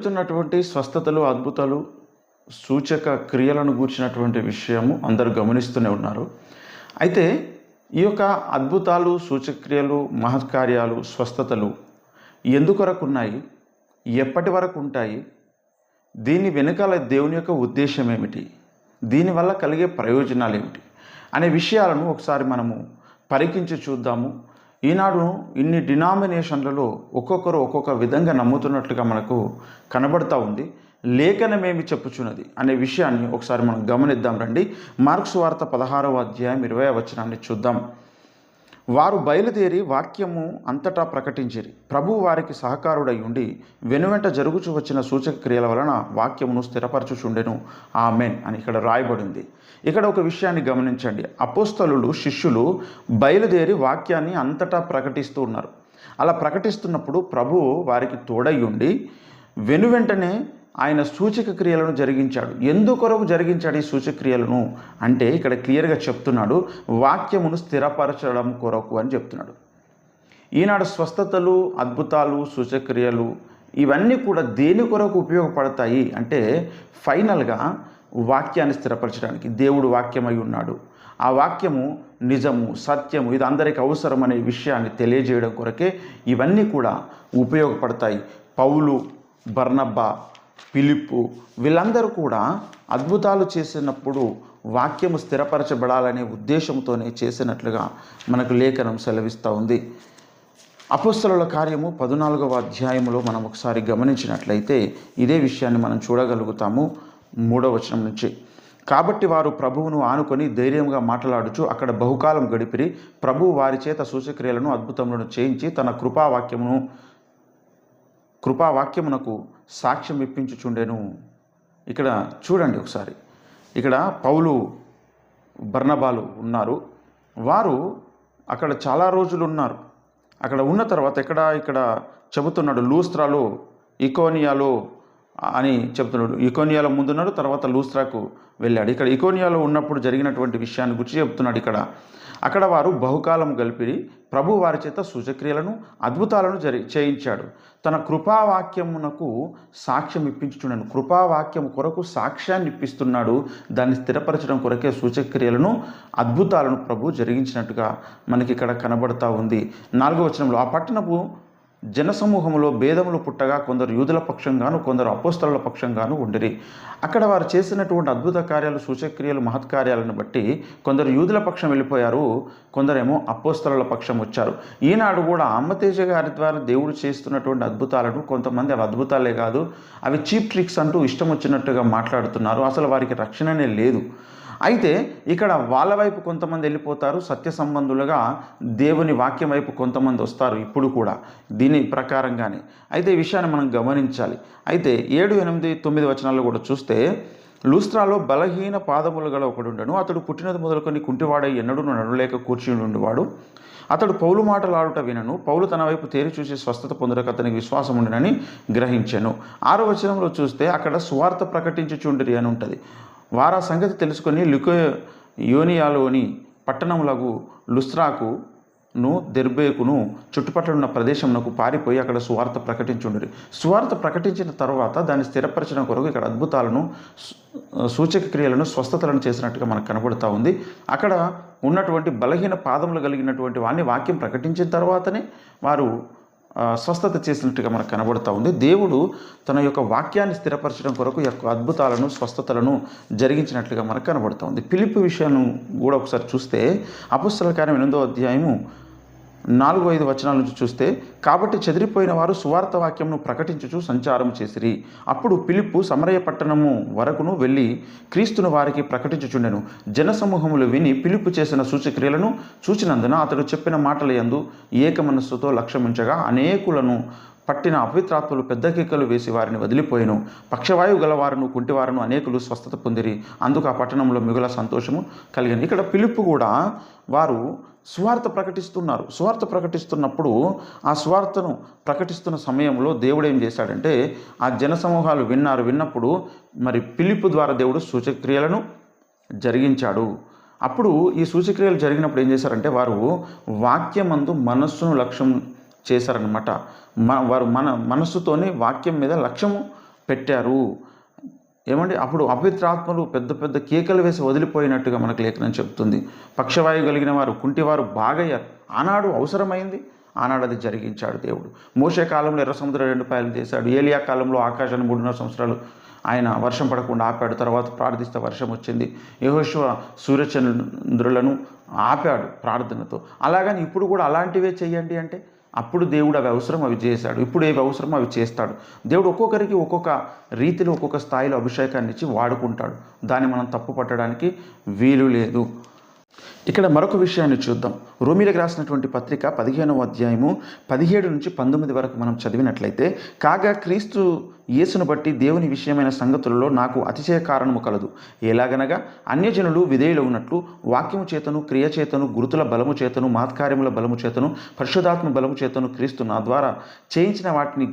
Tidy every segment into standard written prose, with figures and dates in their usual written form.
జరుగుతున్నటువంటి స్వస్థతలు, అద్భుతాలు, సూచక క్రియలను గూర్చినటువంటి విషయము అందరూ గమనిస్తూనే ఉన్నారు. అయితే ఈ యొక్క అద్భుతాలు, సూచక క్రియలు, మహత్కార్యాలు, స్వస్థతలు ఎందుకొరకు ఉన్నాయి, ఎప్పటి వరకు ఉంటాయి, దీని వెనుకాల దేవుని యొక్క ఉద్దేశం ఏమిటి, దీనివల్ల కలిగే ప్రయోజనాలు ఏమిటి అనే విషయాలను ఒకసారి మనము పరికించి చూద్దాము. ఈనాడు ఇన్ని డినామినేషన్లలో ఒక్కొక్కరు ఒక్కొక్క విధంగా నమ్ముతున్నట్లుగా మనకు కనబడుతూ ఉంది. లేఖనమేమి చెప్పుచున్నది అనే విషయాన్ని ఒకసారి మనం గమనిద్దాం రండి. మార్కు సువార్త 16వ అధ్యాయం 20వ వచనాన్ని చూద్దాం. వారు బయలుదేరి వాక్యము అంతటా ప్రకటించిరి. ప్రభువు వారికి సహకారుడై ఉండి వెనువెంట జరుగుచు వచ్చిన సూచక క్రియల వలన వాక్యమును స్థిరపరచుచుండెను. ఆమేన్ అని ఇక్కడ రాయబడింది. ఇక్కడ ఒక విషయాన్ని గమనించండి. అపోస్తలులు, శిష్యులు బయలుదేరి వాక్యాన్ని అంతటా ప్రకటిస్తూ ఉన్నారు. అలా ప్రకటిస్తున్నప్పుడు ప్రభువు వారికి తోడై ఉండి వెనువెంటనే ఆయన సూచక క్రియలను జరిగించాడు. ఎందుకొరకు జరిగించాడు ఈ సూచక క్రియలను అంటే ఇక్కడ క్లియర్గా చెప్తున్నాడు, వాక్యమును స్థిరపరచడం కొరకు అని చెప్తున్నాడు. ఈనాడు స్వస్థతలు, అద్భుతాలు, సూచక క్రియలు ఇవన్నీ కూడా దేని కొరకు ఉపయోగపడతాయి అంటే ఫైనల్గా వాక్యాన్ని స్థిరపరచడానికి. దేవుడు వాక్యమై ఉన్నాడు, ఆ వాక్యము నిజము, సత్యము, ఇది అందరికీ అవసరం అనే విషయాన్ని తెలియజేయడం కొరకే ఇవన్నీ కూడా ఉపయోగపడతాయి. పౌలు, బర్నబ్బా, ఫిలిప్పు వీళ్ళందరూ కూడా అద్భుతాలు చేసినప్పుడు వాక్యము స్థిరపరచబడాలనే ఉద్దేశంతోనే చేసినట్లుగా మనకు లేఖనం సెలవిస్తూ ఉంది. అపోస్తలుల కార్యము 14వ అధ్యాయంలో మనం ఒకసారి గమనించినట్లయితే ఇదే విషయాన్ని మనం చూడగలుగుతాము. 3వ వచనం నుంచి, కాబట్టి వారు ప్రభువును ఆనుకొని ధైర్యంగా మాట్లాడుచు అక్కడ బహుకాలం గడిపిరి. ప్రభువు వారి చేత సూచక్రియలను, అద్భుతములను చేయించి తన కృపావాక్యమునకు సాక్ష్యం ఇప్పించుచుండెను. ఇక్కడ చూడండి ఒకసారి, ఇక్కడ పౌలు, బర్నబాలు ఉన్నారు. వారు అక్కడ చాలా రోజులు ఉన్నారు. అక్కడ ఉన్న తర్వాత ఇక్కడ చెబుతున్నాడు, లూస్త్రాలో, ఇకోనియాలో అని చెప్తున్నాడు. ఇకోనియాలో ముందున్నాడు, తర్వాత లూస్త్రాకు వెళ్ళాడు. ఇక్కడ ఇకోనియాలో ఉన్నప్పుడు జరిగినటువంటి విషయాన్ని గురించి చెప్తున్నాడు. అక్కడ వారు బహుకాలం గలిపి ప్రభు వారి చేత సూచక్రియలను, అద్భుతాలను చేయించాడు. తన కృపావాక్యమునకు సాక్ష్యం ఇప్పించుచున్నాడు. కృపావాక్యం కొరకు సాక్ష్యాన్ని ఇప్పిస్తున్నాడు. దాన్ని స్థిరపరచడం కొరకే సూచక్రియలను, అద్భుతాలను ప్రభు జరిగించినట్టుగా మనకి ఇక్కడ కనబడతా ఉంది. 4వ వచనంలో, ఆ పట్టణపు జనసమూహంలో భేదములు పుట్టగా కొందరు యూదుల పక్షంగాను, కొందరు అపోస్తలుల పక్షంగాను ఉండిరి. అక్కడ వారు చేసినటువంటి అద్భుత కార్యాలు, సూచక్రియలు, మహత్కార్యాలను బట్టి కొందరు యూదుల పక్షం వెళ్ళిపోయారు, కొందరేమో అపోస్తలుల పక్షం వచ్చారు. ఈనాడు కూడా అమ్మతేజ గారి ద్వారా దేవుడు చేస్తున్నటువంటి అద్భుతాలను కొంతమంది అవి అద్భుతాలే కాదు, అవి చీప్ ట్రిక్స్ అంటూ ఇష్టం వచ్చినట్టుగా మాట్లాడుతున్నారు. అసలు వారికి రక్షణనే లేదు. అయితే ఇక్కడ వాళ్ళ వైపు కొంతమంది వెళ్ళిపోతారు, సత్య సంబంధులుగా దేవుని వాక్యం వైపు కొంతమంది వస్తారు ఇప్పుడు కూడా దీని ప్రకారంగానే. అయితే ఈ విషయాన్ని మనం గమనించాలి. అయితే 7, 8, 9 వచనాల్లో కూడా చూస్తే, లూస్త్రాలో బలహీన పాదములు గల ఒకడుండెను. అతడు పుట్టినది మొదలుకొని కుంటివాడై ఎన్నడూ నడవలేక కూర్చుని ఉండేవాడు. అతడు పౌలు మాటలాడుట వినను. పౌలు తన వైపు తేరి చూసి స్వస్థత పొందుటకు అతనికి విశ్వాసం ఉండినని గ్రహించెను. 6వ వచనంలో చూస్తే అక్కడ సువార్త ప్రకటించుచుండిరి అని ఉంటుంది. వారా సంగతి తెలుసుకొని లికోయోనియాలోని పట్టణములకు లుస్త్రాకును, దెర్బేకును చుట్టుపక్కల ఉన్న ప్రదేశమునకు పారిపోయి అక్కడ సువార్త ప్రకటించుండిరి. సువార్త ప్రకటించిన తర్వాత దాన్ని స్థిరపరచడం కొరకు ఇక్కడ అద్భుతాలను, సూచక క్రియలను, స్వస్థతలను చేసినట్టుగా మనకు కనబడుతూ ఉంది. అక్కడ ఉన్నటువంటి బలహీన పాదములు కలిగినటువంటి వారిని వాక్యం ప్రకటించిన తర్వాతనే వారు స్వస్థత చేసినట్టుగా మనకు కనబడుతూ ఉంది. దేవుడు తన యొక్క వాక్యాన్ని స్థిరపరచడం కొరకు యొక్క అద్భుతాలను, స్వస్థతలను జరిగించినట్లుగా మనకు కనబడుతూ ఉంది. ఫిలిప్పు విషయాన్ని కూడా ఒకసారి చూస్తే అపోస్తలుల కార్యం 8వ అధ్యాయము 4-5 వచనాల నుంచి చూస్తే, కాబట్టి చెదిరిపోయిన వారు సువార్త వాక్యమును ప్రకటించుచు సంచారం చేసిరి. అప్పుడు ఫిలిప్పు సమరయ పట్టణము వరకును వెళ్ళి క్రీస్తును వారికి ప్రకటించుచుండెను. జనసమూహములు విని ఫిలిప్పు చేసిన సూచక్రియలను చూచినందున అతడు చెప్పిన మాటల యందు ఏక మనస్సుతో లక్ష్యముంచగా అనేకులను పట్టిన అపవిత్రాత్మలు పెద్ద కేకలు వేసి వారిని వదిలిపోయిను. పక్షవాయువు గలవారును, కుంటివారును అనేకులు స్వస్థత పొందిరి. అందుకు ఆ పట్టణంలో మిగుల సంతోషము కలిగింది. ఇక్కడ ఫిలిప్పు కూడా వారు సువార్త ప్రకటిస్తున్నారు. సువార్త ప్రకటిస్తున్నప్పుడు ఆ సువార్తను ప్రకటిస్తున్న సమయంలో దేవుడు ఏం చేశాడంటే, ఆ జనసమూహాలు విన్నప్పుడు మరి ఫిలిప్పు ద్వారా దేవుడు సూచక్రియలను జరిగించాడు. అప్పుడు ఈ సూచక్రియలు జరిగినప్పుడు ఏం చేశారంటే, వారు వాక్యమందు మనస్సును లక్ష్యం చేశారనమాట. వారు మనస్సుతోనే వాక్యం మీద లక్ష్యము పెట్టారు. ఏమండి, అప్పుడు అపవిత్రాత్మలు పెద్ద పెద్ద కేకలు వేసి వదిలిపోయినట్టుగా మనకు లేఖనం చెప్తుంది. పక్షవాయువు కలిగిన వారు, కుంటివారు బాగయ్యారు. ఆనాడు అవసరమైంది, ఆనాడు అది జరిగించాడు దేవుడు. మోషే కాలంలో ఎర్ర సముద్రం 2 పాయలు చేశాడు. ఏలియా కాలంలో ఆకాశాన్ని 3.5 సంవత్సరాలు ఆయన వర్షం పడకుండా ఆపాడు. తర్వాత ప్రార్థిస్తే వర్షం వచ్చింది. యెహోషువ సూర్యచంద్రులను ఆపాడు ప్రార్థనతో. అలాగని ఇప్పుడు కూడా అలాంటివే చెయ్యండి అంటే, అప్పుడు దేవుడు అవి అవసరం అవి చేశాడు, ఇప్పుడు ఏవి అవసరం అవి చేస్తాడు. దేవుడు ఒక్కొక్కరికి ఒక్కొక్క రీతిలో ఒక్కొక్క స్థాయిలో అభిషేకాన్ని ఇచ్చి వాడుకుంటాడు. దాన్ని మనం తప్పు పట్టడానికి వీలు లేదు. ఇక్కడ మరొక విషయాన్ని చూద్దాం. రోమీలకు రాసినటువంటి పత్రిక 15వ అధ్యాయము 17 నుంచి 19 వరకు మనం చదివినట్లయితే, కాగా క్రీస్తు యేసును బట్టి దేవుని విషయమైన సంగతులలో నాకు అతిశయ కారణము కలదు. ఎలాగనగా అన్యజనులు విధేయులగునట్లు వాక్యము చేతను, క్రియ చేతను, గురుతుల బలము చేతను, మహత్కార్యముల బలము చేతను, పరిశుద్ధాత్మ బలము చేతను క్రీస్తు నా ద్వారా చేయించిన వాటిని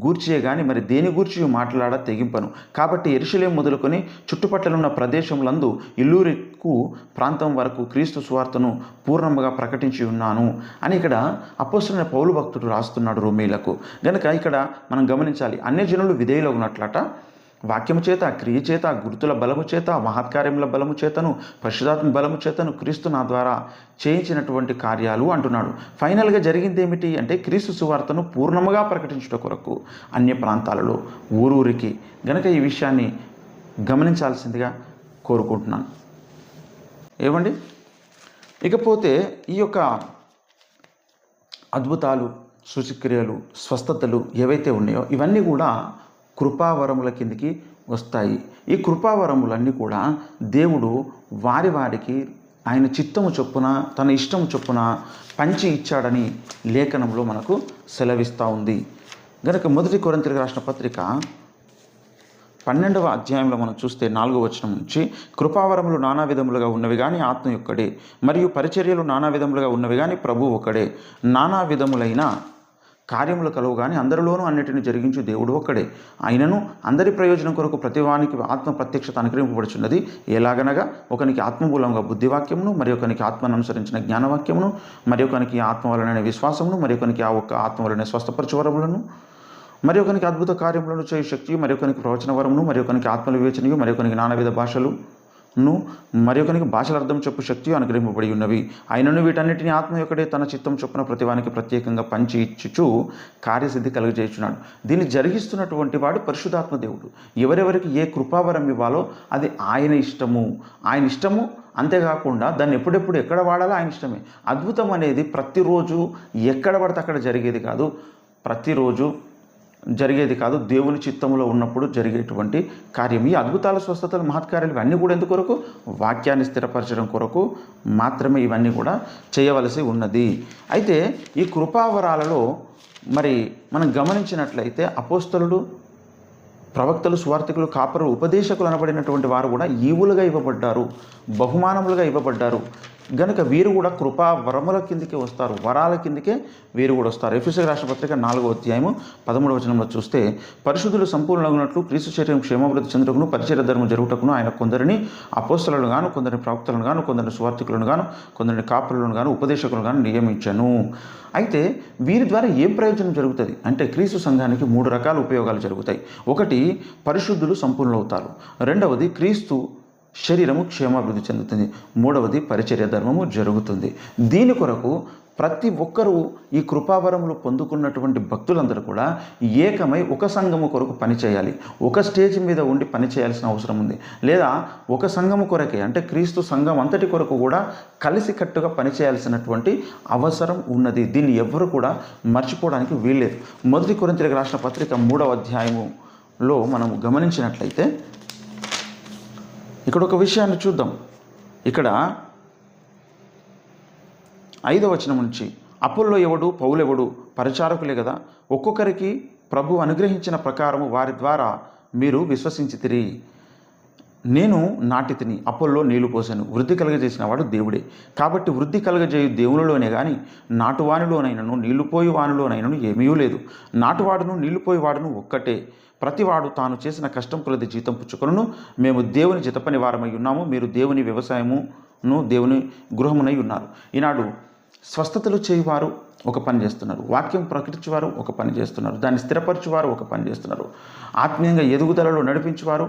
గూర్చియే గాని మరి దేని గూర్చి మాట్లాడ తెగింపను. కాబట్టి యెరూషలేము మొదలుకొని చుట్టుపక్కలున్న ప్రదేశములందు ఇల్లూరికు ప్రాంతం వరకు క్రీస్తు సువార్తను పూర్ణముగా ప్రకటించి ఉన్నాను అని ఇక్కడ అపోస్తలుడైన పౌలు భక్తుడు రాస్తున్నాడు రోమీలకు. గనుక ఇక్కడ మనం గమనించాలి, అన్యజనులు విధేయులగునట్లట వాక్యము చేత, క్రియ చేత, గుర్తుల బలము చేత, మహత్కార్యముల బలము చేతను, పరిశుద్ధాత్మ బలము చేతను క్రీస్తు నా ద్వారా చేయించినటువంటి కార్యాలు అంటున్నాడు. ఫైనల్గా జరిగింది ఏమిటి అంటే, క్రీస్తు సువార్తను పూర్ణముగా ప్రకటించుట కొరకు అన్య ప్రాంతాలలో ఊరూరికి. గనక ఈ విషయాన్ని గమనించాల్సిందిగా కోరుకుంటున్నాను. ఏమండి, ఇకపోతే ఈ యొక్క అద్భుతాలు, సూచక్రియలు, స్వస్థతలు ఏవైతే ఉన్నాయో ఇవన్నీ కూడా కృపావరముల కిందికి వస్తాయి. ఈ కృపావరములన్నీ కూడా దేవుడు వారికి ఆయన చిత్తము చొప్పున, తన ఇష్టము చొప్పున పంచి ఇచ్చాడని లేఖనంలో మనకు సెలవిస్తూ ఉంది. గనుక 1 కొరింథీయులకు రాసిన పత్రిక 12వ అధ్యాయంలో మనం చూస్తే 4వ వచనం నుంచి, కృపావరములు నానా విధములుగా ఉన్నవి కానీ ఆత్మ ఒక్కడే, మరియు పరిచర్యలు నానా విధములుగా ఉన్నవి కానీ ప్రభు ఒకడే. నానా విధములైన కార్యములు కలవు కానీ అందరిలోనూ అన్నిటిని జరిగించు దేవుడు ఒక్కడే. ఆయనను అందరి ప్రయోజనం కొరకు ప్రతివానికి ఆత్మ ప్రత్యక్షత అనుగ్రహింపబడుచున్నది. ఎలాగనగా ఒకనికి ఆత్మమూలంగా బుద్ధివాక్యమును, మరి ఒకనికి ఆత్మను అనుసరించిన జ్ఞానవాక్యమును, మరి ఒకనికి ఆత్మ వలన విశ్వాసమును, మరి ఒకనికి ఆ ఒక్క ఆత్మ వలన స్వస్థపరచువరములను, మరి ఒకనికి అద్భుత కార్యములను చేయు శక్తియు, మరి ఒకనికి ప్రవచన వరమును, మరి ఒకనికి ఆత్మల వివేచనయు, మరి ఒకనికి నానావిధ భాషలును, మరి ఒకనికి భాషల అర్థం చెప్పు శక్తియు అనుగ్రహింపబడి ఉన్నవి. ఆయనను వీటన్నిటిని ఆత్మ యొక్కడే తన చిత్తం చొప్పున ప్రతివానికి ప్రత్యేకంగా పంచి ఇచ్చుచు కార్యసిద్ధి కలుగజేయుచున్నాడు. దీన్ని జరిగిస్తున్నటువంటి వాడు పరిశుద్ధాత్మ దేవుడు. ఎవరెవరికి ఏ కృపావరం ఇవ్వాలో అది ఆయన ఇష్టము, ఆయన ఇష్టము. అంతేకాకుండా దాన్ని ఎప్పుడెప్పుడు ఎక్కడ వాడాలో ఆయన ఇష్టమే. అద్భుతం అనేది ప్రతిరోజు ఎక్కడ పడితే అక్కడ జరిగేది కాదు, ప్రతిరోజు జరిగేది కాదు, దేవుని చిత్తములో ఉన్నప్పుడు జరిగేటువంటి కార్యం. ఈ అద్భుతాల, స్వస్థతలు, మహత్కార్యాలు ఇవన్నీ కూడా ఎందుకు కొరకు? వాక్యాన్ని స్థిరపరచడం కొరకు మాత్రమే ఇవన్నీ కూడా చేయవలసి ఉన్నది. అయితే ఈ కృపావరాలలో మరి మనం గమనించినట్లయితే అపోస్తలుడు, ప్రవక్తలు, సువార్థికులు, కాపరులు, ఉపదేశకులు అనబడినటువంటి వారు కూడా ఈవులుగా ఇవ్వబడ్డారు, బహుమానములుగా ఇవ్వబడ్డారు. గనుక వీరు కూడా కృపా వరముల కిందికే వస్తారు, వరాల కిందికే వీరు కూడా వస్తారు. ఎఫెసీయులకు రాసిన పత్రిక 4వ అధ్యాయము 13వ వచనంలో చూస్తే, పరిశుద్ధులు సంపూర్ణులగునట్లు క్రీస్తు శరీరం క్షేమాభివృద్ధి చెందుటకును పరిచర్య ధర్మం జరుగుటకును ఆయన కొందరిని అపోస్తలులను గాను, కొందరిని ప్రవక్తలను గాను, కొందరిని సువార్థికులను గాను, కొందరిని కాపరులను గాను, ఉపదేశకులను గాను నియమించను. అయితే వీరి ద్వారా ఏం ప్రయోజనం జరుగుతుంది అంటే, క్రీస్తు సంఘానికి 3 రకాల ఉపయోగాలు జరుగుతాయి. ఒకటి, పరిశుద్ధులు సంపూర్ణులవుతారు. రెండవది, క్రీస్తు శరీరము క్షేమాభివృద్ధి చెందుతుంది. మూడవది, పరిచర్య ధర్మము జరుగుతుంది. దీని కొరకు ప్రతి ఒక్కరూ ఈ కృపావరములు పొందుకున్నటువంటి భక్తులందరూ కూడా ఏకమై ఒక సంఘము కొరకు పనిచేయాలి. ఒక స్టేజ్ మీద ఉండి పనిచేయాల్సిన అవసరం ఉంది. లేదా ఒక సంఘము కొరకే అంటే క్రీస్తు సంఘం అంతటి కొరకు కూడా కలిసికట్టుగా పనిచేయాల్సినటువంటి అవసరం ఉన్నది. దీన్ని ఎవ్వరు కూడా మర్చిపోవడానికి వీల్లేదు. 1 కొరింథీయులకు రాసిన పత్రిక 3వ అధ్యాయములో మనం గమనించినట్లయితే ఇక్కడ ఒక విషయాన్ని చూద్దాం. ఇక్కడ 5వ వచనం నుంచి, అపోల్లో ఎవడు, పౌలెవడు, పరిచారకులే కదా, ఒక్కొక్కరికి ప్రభు అనుగ్రహించిన ప్రకారము వారి ద్వారా మీరు విశ్వసించితిరి. నేను నాటితిని, అపోల్లో నీళ్లు పోసాను, వృద్ధి కలుగజేసిన వాడు దేవుడే. కాబట్టి వృద్ధి కలుగజేయు దేవునిలోనే కానీ నాటువానిలోనైనను నీళ్లుపోయి వానిలోనైనను ఏమీ లేదు. నాటువాడును నీళ్లుపోయి వాడును ఒక్కటే. ప్రతివాడు తాను చేసిన కష్టం కొలది జీతం పుచ్చుకొనును. మేము దేవుని జతపని వారమై ఉన్నాము, మీరు దేవుని వ్యవసాయమును దేవుని గృహమునై ఉన్నారు. ఈనాడు స్వస్థతలు చేయువారు ఒక పని చేస్తున్నారు, వాక్యం ప్రకటించేవారు ఒక పని చేస్తున్నారు, దాన్ని స్థిరపరచువారు ఒక పని చేస్తున్నారు, ఆత్మీయంగా ఎదుగుదలలో నడిపించేవారు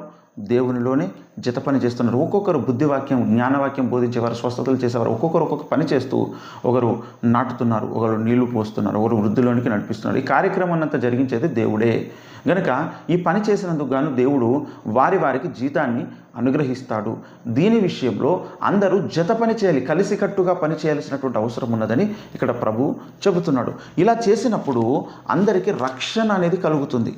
దేవునిలోనే జత పని చేస్తున్నారు. ఒక్కొక్కరు బుద్ధివాక్యం జ్ఞానవాక్యం బోధించేవారు, స్వస్థతలు చేసేవారు, ఒక్కొక్కరు ఒక్కొక్క పని చేస్తూ ఒకరు నాటుతున్నారు, ఒకరు నీళ్లు పోస్తున్నారు, ఒకరు వృద్ధిలోనికి నడిపిస్తున్నారు. ఈ కార్యక్రమం అంతా జరిగించేది దేవుడే. గనుక ఈ పని చేసినందుకు గాను దేవుడు వారికి జీతాన్ని అనుగ్రహిస్తాడు. దీని విషయంలో అందరూ జత పని చేయాలి, కలిసికట్టుగా పని చేయాల్సినటువంటి అవసరం ఉన్నదని ఇక్కడ ప్రభు చెబుతున్నాడు. ఇలా చేసినప్పుడు అందరికీ రక్షణ అనేది కలుగుతుంది.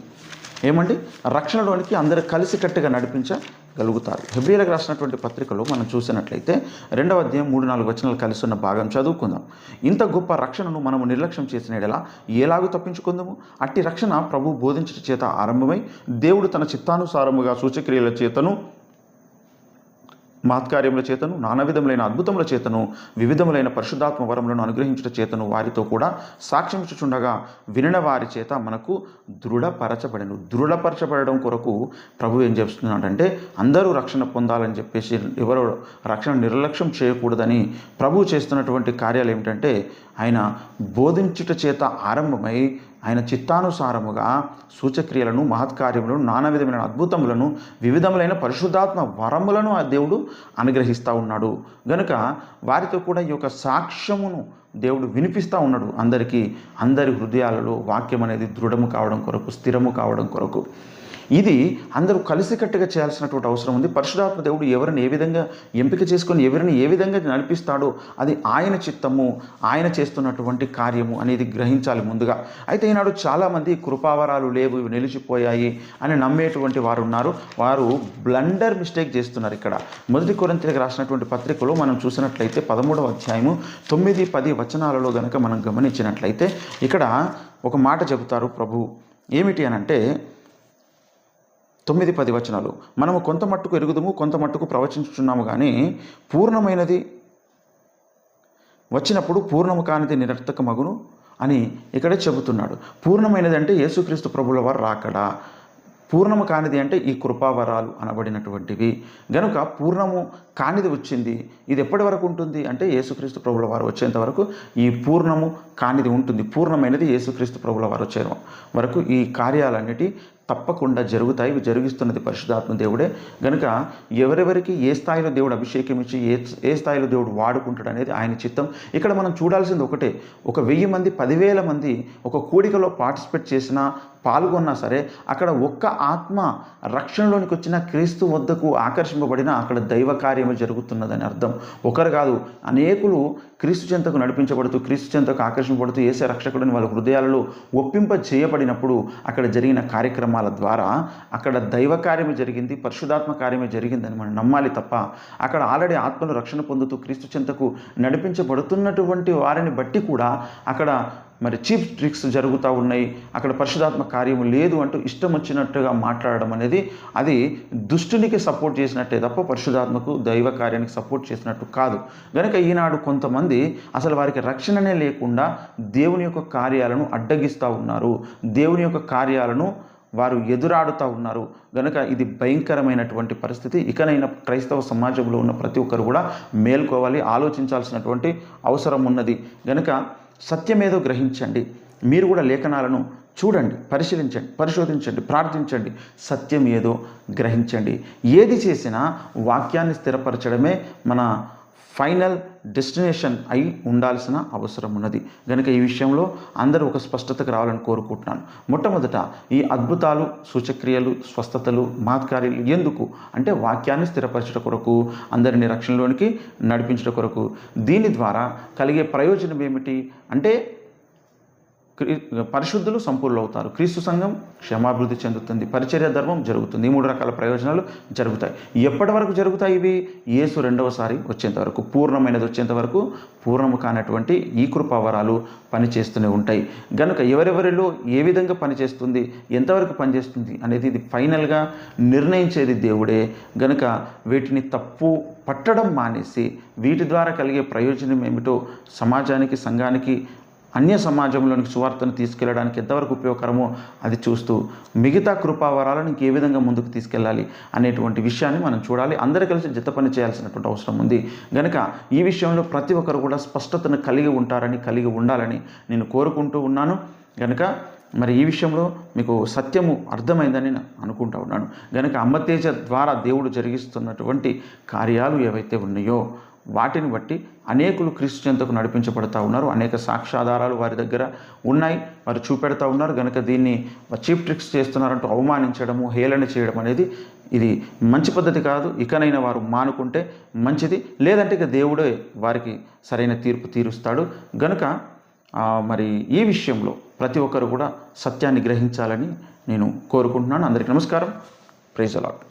ఏమండి, రక్షణలోనికి అందరూ కలిసికట్టుగా నడిపించగలుగుతారు. హెబ్రీయులకు రాసినటువంటి పత్రికలో మనం చూసినట్లయితే 2వ అధ్యాయం 3-4 వచనాలు కలిసి ఉన్న భాగం చదువుకుందాం. ఇంత గొప్ప రక్షణను మనము నిర్లక్ష్యం చేసిన ఎడల ఎలాగూ తప్పించుకుందాము? అట్టి రక్షణ ప్రభు బోధించట చేత ఆరంభమై దేవుడు తన చిత్తానుసారముగా సూచక్రియల చేతను మహత్కార్యముల చేతను నానా విధములైన అద్భుతముల చేతను వివిధములైన పరిశుద్ధాత్మ వరములను అనుగ్రహించుట చేతను వారితో కూడా సాక్ష్యమిచ్చుచుండగా వినిన వారి చేత మనకు దృఢపరచబడడం కొరకు ప్రభు ఏం చెప్తున్నాడంటే అందరూ రక్షణ పొందాలని చెప్పేసి ఎవరో రక్షణ నిర్లక్ష్యం చేయకూడదని ప్రభు చేస్తున్నటువంటి కార్యాలు ఏమిటంటే ఆయన బోధించుట చేత ఆరంభమై ఆయన చిత్తానుసారముగా సూచక్రియలను మహత్కార్యములను నానా విధమైన అద్భుతములను వివిధములైన పరిశుద్ధాత్మ వరములను ఆ దేవుడు అనుగ్రహిస్తూ ఉన్నాడు. గనుక వారితో కూడా ఈ యొక్క సాక్ష్యమును దేవుడు వినిపిస్తూ ఉన్నాడు అందరికీ. అందరి హృదయాలలో వాక్యం అనేది దృఢము కావడం కొరకు, స్థిరము కావడం కొరకు. ఇది అందరూ కలిసికట్టుగా చేయాల్సినటువంటి అవసరం ఉంది. పరిశుద్ధాత్మ దేవుడు ఎవరిని ఏ విధంగా ఎంపిక చేసుకొని ఎవరిని ఏ విధంగా నడిపిస్తాడో అది ఆయన చిత్తము, ఆయన చేస్తున్నటువంటి కార్యము అనేది గ్రహించాలి ముందుగా. అయితే ఈనాడు చాలామంది కృపావరాలు లేవు, ఇవి నిలిచిపోయాయి అని నమ్మేటువంటి వారు ఉన్నారు. వారు బ్లండర్ మిస్టేక్ చేస్తున్నారు. ఇక్కడ 1 కొరింథీయులకు రాసినటువంటి పత్రికలో మనం చూసినట్లయితే 13వ అధ్యాయము 9-10 వచనాలలో గనక మనం గమనించినట్లయితే ఇక్కడ ఒక మాట చెబుతారు ప్రభు. ఏమిటి అనంటే 9-10 వచనాలు, మనము కొంత మట్టుకు ఎరుగుదుము, కొంత మట్టుకు ప్రవచించుచున్నాము, కానీ పూర్ణమైనది వచ్చినప్పుడు పూర్ణము కానిది నిరర్థకమగును అని ఇక్కడే చెబుతున్నాడు. పూర్ణమైనది అంటే యేసుక్రీస్తు ప్రభుల వారు రాకడా, పూర్ణము కానిది అంటే ఈ కృపావరాలు అనబడినటువంటివి. గనుక పూర్ణము కానిది వచ్చింది. ఇది ఎప్పటి వరకు ఉంటుంది అంటే యేసుక్రీస్తు ప్రభుల వారు వచ్చేంత వరకు ఈ పూర్ణము కానిది ఉంటుంది. పూర్ణమైనది యేసుక్రీస్తు ప్రభుల వారు వచ్చే వరకు ఈ కార్యాలన్నిటి తప్పకుండా జరుగుతాయి. ఇవి జరిగిస్తున్నది పరిశుద్ధాత్మ దేవుడే. గనుక ఎవరెవరికి ఏ స్థాయిలో దేవుడు అభిషేకం ఇచ్చి ఏ స్థాయిలో దేవుడు వాడుకుంటాడు అనేది ఆయన చిత్తం. ఇక్కడ మనం చూడాల్సింది ఒకటే, ఒక 1000 మంది 10,000 మంది ఒక కూడికలో పార్టిసిపేట్ చేసినా పాల్గొన్నా సరే అక్కడ ఒక్క ఆత్మ రక్షణలోనికి వచ్చిన క్రీస్తు వద్దకు ఆకర్షింపబడిన అక్కడ దైవ కార్యము జరుగుతున్నదని అర్థం. ఒకరు కాదు, అనేకులు క్రీస్తు చెంతకు నడిపించబడుతూ క్రీస్తు చెంతకు ఆకర్షింపబడుతూ యేసే రక్షకుడిని వాళ్ళ హృదయాలలో ఒప్పింప చేయబడినప్పుడు అక్కడ జరిగిన కార్యక్రమాల ద్వారా అక్కడ దైవ కార్యము జరిగింది, పరిశుద్ధాత్మ కార్యమే జరిగిందని మనం నమ్మాలి తప్ప అక్కడ ఆల్రెడీ ఆత్మను రక్షణ పొందుతూ క్రీస్తు చెంతకు నడిపించబడుతున్నటువంటి వారిని బట్టి కూడా అక్కడ మరి చీప్ ట్రిక్స్ జరుగుతూ ఉన్నాయి, అక్కడ పరిశుద్ధాత్మ కార్యము లేదు అంటూ ఇష్టం వచ్చినట్టుగా మాట్లాడడం అనేది అది దుష్టునికి సపోర్ట్ చేసినట్టే తప్ప పరిశుద్ధాత్మకు దైవ కార్యానికి సపోర్ట్ చేసినట్టు కాదు. కనుక ఈనాడు కొంతమంది అసలు వారికి రక్షణనే లేకుండా దేవుని యొక్క కార్యాలను అడ్డగిస్తూ ఉన్నారు, దేవుని యొక్క కార్యాలను వారు ఎదురాడుతూ ఉన్నారు. గనుక ఇది భయంకరమైనటువంటి పరిస్థితి. ఇకనైనా క్రైస్తవ సమాజంలో ఉన్న ప్రతి ఒక్కరు కూడా మేల్కోవాలి, ఆలోచించాల్సినటువంటి అవసరం ఉన్నది. గనుక సత్యమేదో గ్రహించండి. మీరు కూడా లేఖనాలను చూడండి, పరిశీలించండి, పరిశోధించండి, ప్రార్థించండి, సత్యం ఏదో గ్రహించండి. ఏది చేసినా వాక్యాన్ని స్థిరపరచడమే మన ఫైనల్ డెస్టినేషన్ అయి ఉండాల్సిన అవసరం ఉన్నది. కనుక ఈ విషయంలో అందరూ ఒక స్పష్టతకు రావాలని కోరుకుంటున్నాను. మొట్టమొదట ఈ అద్భుతాలు, సూచక్రియలు, స్వస్థతలు, మహత్కార్యాలు ఎందుకు అంటే వాక్యాన్ని స్థిరపరచడం కొరకు, అందరినీ రక్షణలోనికి నడిపించడం కొరకు. దీని ద్వారా కలిగే ప్రయోజనం ఏమిటి అంటే పరిశుద్ధులు సంపూర్ణులు అవుతారు, క్రీస్తు సంఘం క్షమాభివృద్ధి చెందుతుంది, పరిచర్య ధర్మం జరుగుతుంది. ఈ 3 రకాల ప్రయోజనాలు జరుగుతాయి. ఎప్పటి వరకు జరుగుతాయి ఇవి? యేసు రెండవసారి వచ్చేంత వరకు, పూర్ణమైనది వచ్చేంత వరకు పూర్ణము కానటువంటి ఈ కృపావరాలు పనిచేస్తూనే ఉంటాయి. కనుక ఎవరెవరిలో ఏ విధంగా పనిచేస్తుంది, ఎంతవరకు పనిచేస్తుంది అనేది ఇది ఫైనల్గా నిర్ణయించేది దేవుడే. కనుక వీటిని తప్పు పట్టడం మానేసి వీటి ద్వారా కలిగే ప్రయోజనం ఏమిటో సమాజానికి, సంఘానికి అన్య సమాజంలోనికి సువార్తను తీసుకెళ్ళడానికి ఎంతవరకు ఉపయోగకరమో అది చూస్తూ మిగతా కృపావరాలను ఇంకే విధంగా ముందుకు తీసుకెళ్ళాలి అనేటువంటి విషయాన్ని మనం చూడాలి. అందరూ కలిసి జత పని చేయాల్సినటువంటి అవసరం ఉంది. కనుక ఈ విషయంలో ప్రతి ఒక్కరు కూడా స్పష్టతను కలిగి ఉండాలని నేను కోరుకుంటూ ఉన్నాను. కనుక మరి ఈ విషయంలో మీకు సత్యము అర్థమైందని నేను అనుకుంటూ ఉన్నాను. కనుక అమ్మతేజ ద్వారా దేవుడు జరిగిస్తున్నటువంటి కార్యాలు ఏవైతే ఉన్నాయో వాటిని బట్టి అనేకులు క్రీస్తు చెంతకు నడిపించబడుతూ ఉన్నారు. అనేక సాక్ష్యాధారాలు వారి దగ్గర ఉన్నాయి, వారు చూపెడతా ఉన్నారు. కనుక దీన్ని చీప్ ట్రిక్స్ చేస్తున్నారంటూ అవమానించడము, హేళన చేయడం అనేది ఇది మంచి పద్ధతి కాదు. ఇకనైనా వారు మానుకుంటే మంచిది, లేదంటే ఇక దేవుడే వారికి సరైన తీర్పు తీరుస్తాడు. కనుక మరి ఈ విషయంలో ప్రతి ఒక్కరు కూడా సత్యాన్ని గ్రహించాలని నేను కోరుకుంటున్నాను. అందరికీ నమస్కారం. Praise the lord.